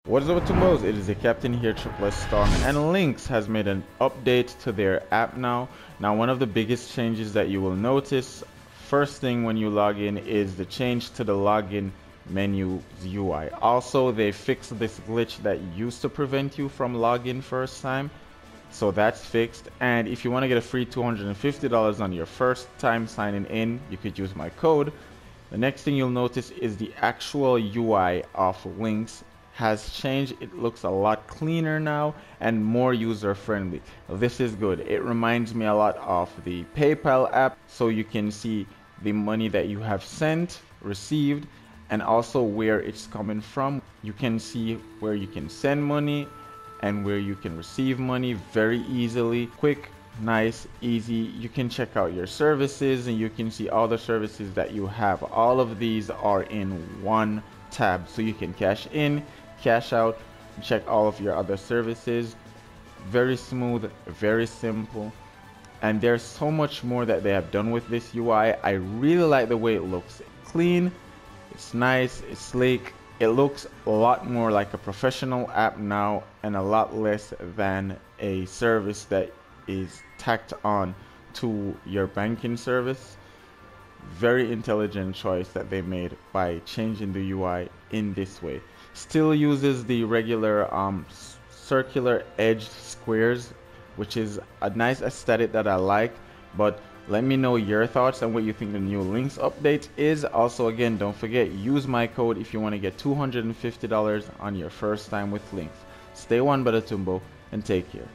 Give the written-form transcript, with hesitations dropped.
What is up, Atumbos? It is the Captain here, Triple S Storm, and Lynx has made an update to their app now. Now, one of the biggest changes that you will notice, first thing when you log in, is the change to the login menu UI. Also, they fixed this glitch that used to prevent you from login first time. So that's fixed. And if you want to get a free $250 on your first time signing in, you could use my code. The next thing you'll notice is the actual UI of Lynx has changed. It looks a lot cleaner now and more user friendly. This is good. It reminds me a lot of the PayPal app, so you can see the money that you have sent, received, and also where it's coming from. You can see where you can send money and where you can receive money very easily. Quick, nice, easy. You can check out your services and you can see all the services that you have. All of these are in one tab, so you can cash in, cash out, check all of your other services. Very smooth, very simple, and there's so much more that they have done with this UI. I really like the way it looks. Clean, it's nice, it's sleek. It looks a lot more like a professional app now and a lot less than a service that is tacked on to your banking service. Very intelligent choice that they made by changing the UI in this way. Still uses the regular circular edged squares, which is a nice aesthetic that I like, but let me know your thoughts and what you think the new Lynx update is. Also, again, don't forget, use my code if you want to get $250 on your first time with Lynx. Stay one, but Atumbo, and take care.